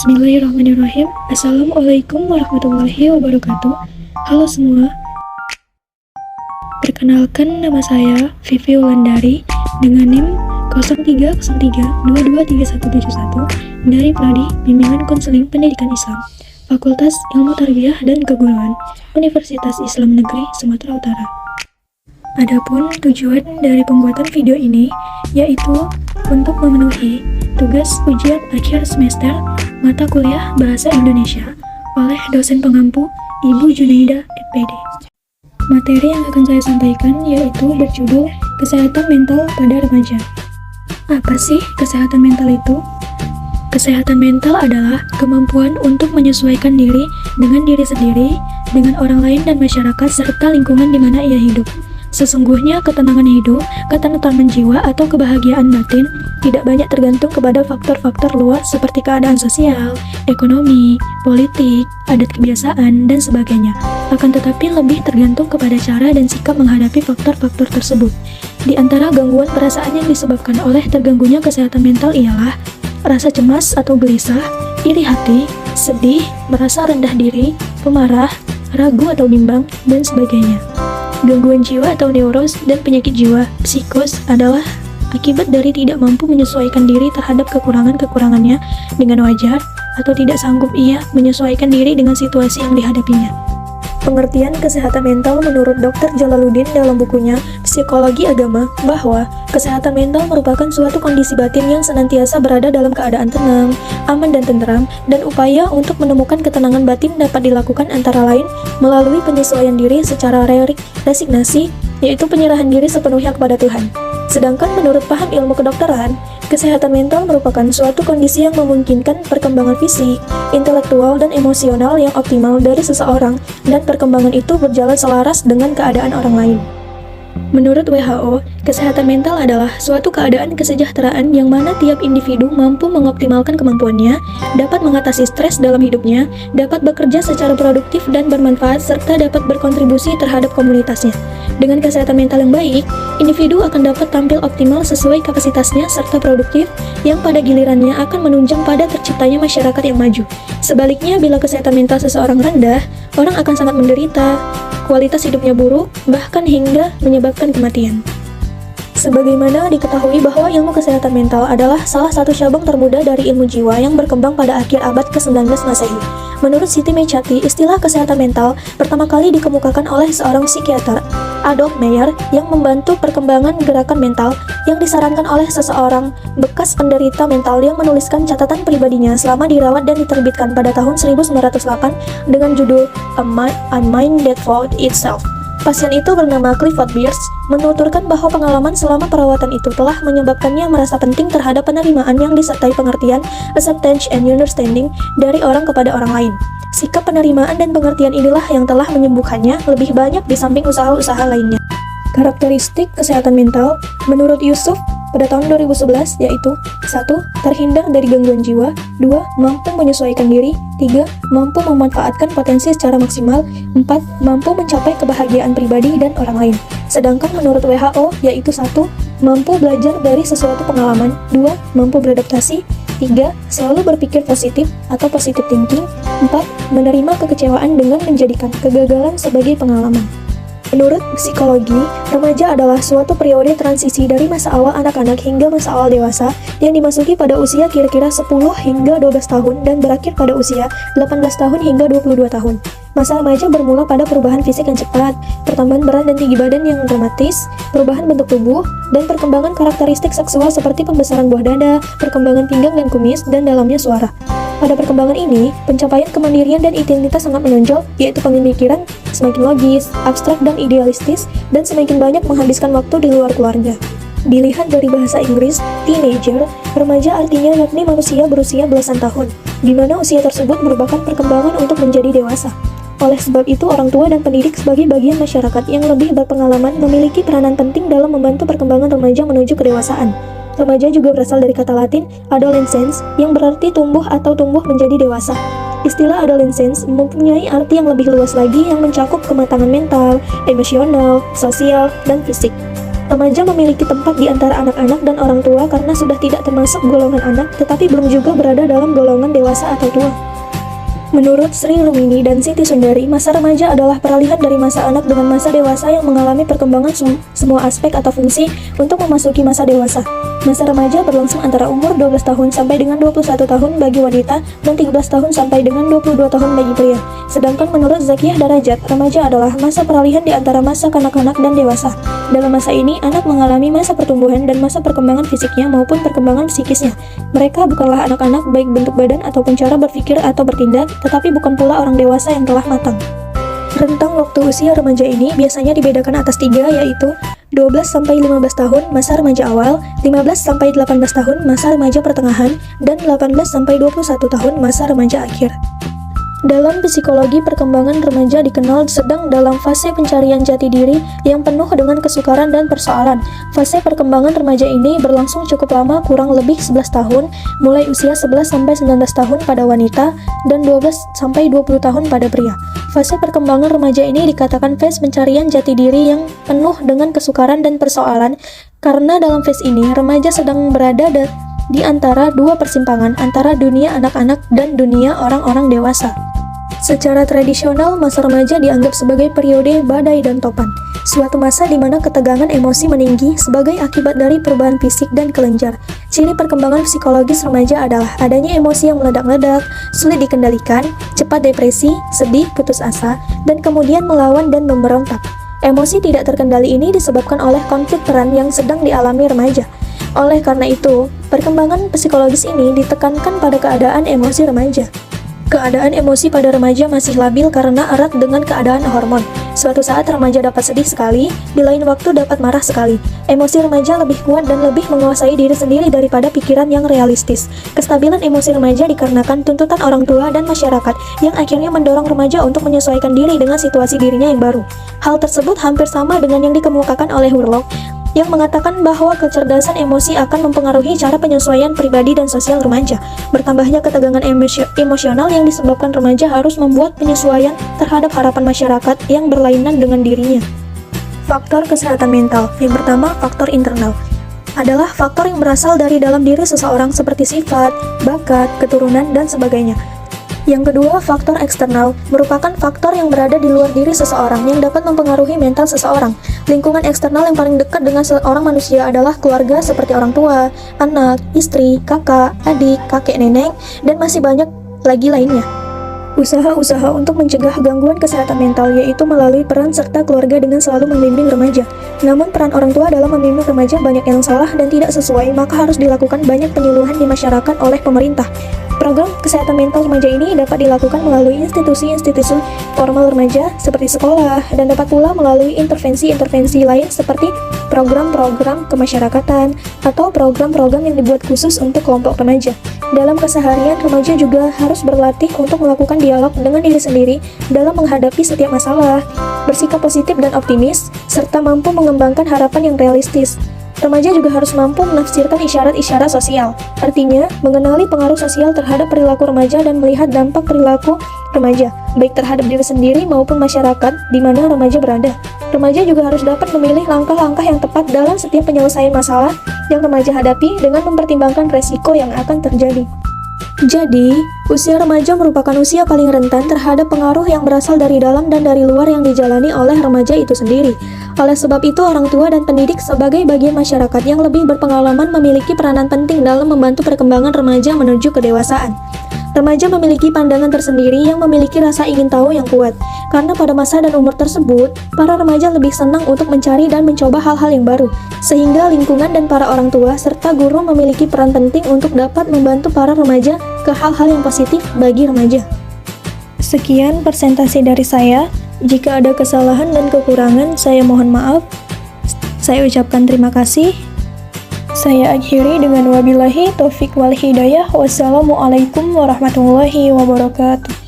Bismillahirrahmanirrahim. Assalamualaikum warahmatullahi wabarakatuh. Halo semua. Perkenalkan, nama saya Vivi Wulandari dengan NIM 0303223171 dari Prodi Bimbingan Konseling Pendidikan Islam, Fakultas Ilmu Tarbiyah dan Keguruan, Universitas Islam Negeri Sumatera Utara. Adapun tujuan dari pembuatan video ini yaitu untuk memenuhi tugas ujian akhir semester mata kuliah Bahasa Indonesia oleh dosen pengampu Ibu Junaida, FPD. Materi yang akan saya sampaikan yaitu berjudul Kesehatan Mental pada Remaja. Apa sih kesehatan mental itu? Kesehatan mental adalah kemampuan untuk menyesuaikan diri dengan diri sendiri, dengan orang lain dan masyarakat serta lingkungan di mana ia hidup. Sesungguhnya ketenangan hidup, ketentraman jiwa atau kebahagiaan batin tidak banyak tergantung kepada faktor-faktor luar seperti keadaan sosial, ekonomi, politik, adat kebiasaan, dan sebagainya. Akan tetapi lebih tergantung kepada cara dan sikap menghadapi faktor-faktor tersebut. Di antara gangguan perasaan yang disebabkan oleh terganggunya kesehatan mental ialah rasa cemas atau gelisah, iri hati, sedih, merasa rendah diri, pemarah, ragu atau bimbang, dan sebagainya. Gangguan jiwa atau neuros dan penyakit jiwa, psikos, adalah akibat dari tidak mampu menyesuaikan diri terhadap kekurangan-kekurangannya dengan wajar atau tidak sanggup ia menyesuaikan diri dengan situasi yang dihadapinya. Pengertian kesehatan mental menurut Dr. Jalaluddin dalam bukunya Psikologi Agama bahwa kesehatan mental merupakan suatu kondisi batin yang senantiasa berada dalam keadaan tenang, aman dan tenteram, dan upaya untuk menemukan ketenangan batin dapat dilakukan antara lain melalui penyesuaian diri secara resignasi, yaitu penyerahan diri sepenuhnya kepada Tuhan. Sedangkan menurut paham ilmu kedokteran, kesehatan mental merupakan suatu kondisi yang memungkinkan perkembangan fisik, intelektual, dan emosional yang optimal dari seseorang, dan perkembangan itu berjalan selaras dengan keadaan orang lain. Menurut WHO, kesehatan mental adalah suatu keadaan kesejahteraan yang mana tiap individu mampu mengoptimalkan kemampuannya, dapat mengatasi stres dalam hidupnya, dapat bekerja secara produktif dan bermanfaat, serta dapat berkontribusi terhadap komunitasnya. Dengan kesehatan mental yang baik, individu akan dapat tampil optimal sesuai kapasitasnya serta produktif, yang pada gilirannya akan menunjang pada terciptanya masyarakat yang maju. Sebaliknya, bila kesehatan mental seseorang rendah, orang akan sangat menderita, kualitas hidupnya buruk, bahkan hingga menyebabkan kematian. Sebagaimana diketahui bahwa ilmu kesehatan mental adalah salah satu cabang termuda dari ilmu jiwa yang berkembang pada akhir abad ke-19 Masehi. Menurut Siti Mechati, istilah kesehatan mental pertama kali dikemukakan oleh seorang psikiater, Adolf Meyer, yang membantu perkembangan gerakan mental yang disarankan oleh seseorang bekas penderita mental yang menuliskan catatan pribadinya selama dirawat dan diterbitkan pada tahun 1908 dengan judul A Mind That Fought Itself. Pasien itu bernama Clifford Beers menuturkan bahwa pengalaman selama perawatan itu telah menyebabkannya merasa penting terhadap penerimaan yang disertai pengertian, acceptance and understanding dari orang kepada orang lain. Sikap penerimaan dan pengertian inilah yang telah menyembuhkannya lebih banyak di samping usaha-usaha lainnya. Karakteristik kesehatan mental menurut Yusuf pada tahun 2011 yaitu 1. Terhindar dari gangguan jiwa, 2. Mampu menyesuaikan diri, 3. Mampu memanfaatkan potensi secara maksimal, 4. Mampu mencapai kebahagiaan pribadi dan orang lain. Sedangkan menurut WHO yaitu 1. Mampu belajar dari sesuatu pengalaman, 2. Mampu beradaptasi, 3. Selalu berpikir positif atau positive thinking, 4. Menerima kekecewaan dengan menjadikan kegagalan sebagai pengalaman. Menurut psikologi, remaja adalah suatu periode transisi dari masa awal anak-anak hingga masa awal dewasa yang dimasuki pada usia kira-kira 10 hingga 12 tahun dan berakhir pada usia 18 tahun hingga 22 tahun. Masa remaja bermula pada perubahan fisik yang cepat, pertambahan berat dan tinggi badan yang dramatis, perubahan bentuk tubuh, dan perkembangan karakteristik seksual seperti pembesaran buah dada, perkembangan pinggang dan kumis, dan dalamnya suara. Pada perkembangan ini, pencapaian kemandirian dan identitas sangat menonjol, yaitu pemikiran semakin logis, abstrak dan idealistis, dan semakin banyak menghabiskan waktu di luar keluarga. Dilihat dari bahasa Inggris, teenager, remaja artinya yakni manusia berusia belasan tahun, di mana usia tersebut merupakan perkembangan untuk menjadi dewasa. Oleh sebab itu, orang tua dan pendidik sebagai bagian masyarakat yang lebih berpengalaman memiliki peranan penting dalam membantu perkembangan remaja menuju kedewasaan. Remaja juga berasal dari kata Latin adolescens yang berarti tumbuh atau tumbuh menjadi dewasa. Istilah adolescens mempunyai arti yang lebih luas lagi yang mencakup kematangan mental, emosional, sosial, dan fisik. Remaja memiliki tempat di antara anak-anak dan orang tua karena sudah tidak termasuk golongan anak, tetapi belum juga berada dalam golongan dewasa atau tua. Menurut Sri Rumini dan Siti Sundari, masa remaja adalah peralihan dari masa anak dengan masa dewasa yang mengalami perkembangan semua aspek atau fungsi untuk memasuki masa dewasa. Masa remaja berlangsung antara umur 12 tahun sampai dengan 21 tahun bagi wanita dan 13 tahun sampai dengan 22 tahun bagi pria. Sedangkan menurut Zakiyah Darajat, remaja adalah masa peralihan di antara masa kanak-kanak dan dewasa. Dalam masa ini, anak mengalami masa pertumbuhan dan masa perkembangan fisiknya maupun perkembangan psikisnya. Mereka bukanlah anak-anak baik bentuk badan ataupun cara berpikir atau bertindak, tetapi bukan pula orang dewasa yang telah matang. Rentang waktu usia remaja ini biasanya dibedakan atas 3, yaitu 12-15 tahun masa remaja awal, 15-18 tahun masa remaja pertengahan, dan 18-21 tahun masa remaja akhir. Dalam psikologi, perkembangan remaja dikenal sedang dalam fase pencarian jati diri yang penuh dengan kesukaran dan persoalan. Fase perkembangan remaja ini berlangsung cukup lama, kurang lebih 11 tahun, mulai usia 11-19 tahun pada wanita dan 12-20 tahun pada pria. Fase perkembangan remaja ini dikatakan fase pencarian jati diri yang penuh dengan kesukaran dan persoalan, karena dalam fase ini remaja sedang berada di antara dua persimpangan antara dunia anak-anak dan dunia orang-orang dewasa. Secara tradisional, masa remaja dianggap sebagai periode badai dan topan, suatu masa di mana ketegangan emosi meninggi sebagai akibat dari perubahan fisik dan kelenjar. Ciri perkembangan psikologis remaja adalah adanya emosi yang meledak-ledak, sulit dikendalikan, cepat depresi, sedih, putus asa, dan kemudian melawan dan memberontak. Emosi tidak terkendali ini disebabkan oleh konflik peran yang sedang dialami remaja. Oleh karena itu, perkembangan psikologis ini ditekankan pada keadaan emosi remaja. Keadaan emosi pada remaja masih labil karena erat dengan keadaan hormon. Suatu saat remaja dapat sedih sekali, di lain waktu dapat marah sekali. Emosi remaja lebih kuat dan lebih menguasai diri sendiri daripada pikiran yang realistis. Kestabilan emosi remaja dikarenakan tuntutan orang tua dan masyarakat yang akhirnya mendorong remaja untuk menyesuaikan diri dengan situasi dirinya yang baru. Hal tersebut hampir sama dengan yang dikemukakan oleh Hurlok, yang mengatakan bahwa kecerdasan emosi akan mempengaruhi cara penyesuaian pribadi dan sosial remaja. Bertambahnya ketegangan emosional yang disebabkan remaja harus membuat penyesuaian terhadap harapan masyarakat yang berlainan dengan dirinya. Faktor kesehatan mental. Yang pertama, faktor internal adalah faktor yang berasal dari dalam diri seseorang seperti sifat, bakat, keturunan, dan sebagainya. Yang kedua, faktor eksternal merupakan faktor yang berada di luar diri seseorang yang dapat mempengaruhi mental seseorang. Lingkungan eksternal yang paling dekat dengan seorang manusia adalah keluarga seperti orang tua, anak, istri, kakak, adik, kakek nenek, dan masih banyak lagi lainnya. Usaha-usaha untuk mencegah gangguan kesehatan mental yaitu melalui peran serta keluarga dengan selalu membimbing remaja. Namun peran orang tua dalam membimbing remaja banyak yang salah dan tidak sesuai, maka harus dilakukan banyak penyuluhan di masyarakat oleh pemerintah. Program kesehatan mental remaja ini dapat dilakukan melalui institusi-institusi formal remaja seperti sekolah, dan dapat pula melalui intervensi-intervensi lain seperti program-program kemasyarakatan atau program-program yang dibuat khusus untuk kelompok remaja. Dalam keseharian, remaja juga harus berlatih untuk melakukan dialog dengan diri sendiri dalam menghadapi setiap masalah, bersikap positif dan optimis, serta mampu mengembangkan harapan yang realistis. Remaja juga harus mampu menafsirkan isyarat-isyarat sosial, artinya mengenali pengaruh sosial terhadap perilaku remaja dan melihat dampak perilaku remaja, baik terhadap diri sendiri maupun masyarakat di mana remaja berada. Remaja juga harus dapat memilih langkah-langkah yang tepat dalam setiap penyelesaian masalah yang remaja hadapi dengan mempertimbangkan resiko yang akan terjadi. Jadi, usia remaja merupakan usia paling rentan terhadap pengaruh yang berasal dari dalam dan dari luar yang dijalani oleh remaja itu sendiri. Oleh sebab itu, orang tua dan pendidik sebagai bagian masyarakat yang lebih berpengalaman memiliki peranan penting dalam membantu perkembangan remaja menuju kedewasaan. Remaja memiliki pandangan tersendiri yang memiliki rasa ingin tahu yang kuat. Karena pada masa dan umur tersebut, para remaja lebih senang untuk mencari dan mencoba hal-hal yang baru. Sehingga lingkungan dan para orang tua serta guru memiliki peran penting untuk dapat membantu para remaja ke hal-hal yang positif bagi remaja. Sekian presentasi dari saya. Jika ada kesalahan dan kekurangan, saya mohon maaf. Saya ucapkan terima kasih. Saya akhiri dengan wabillahi taufik wal hidayah. Wassalamualaikum warahmatullahi wabarakatuh.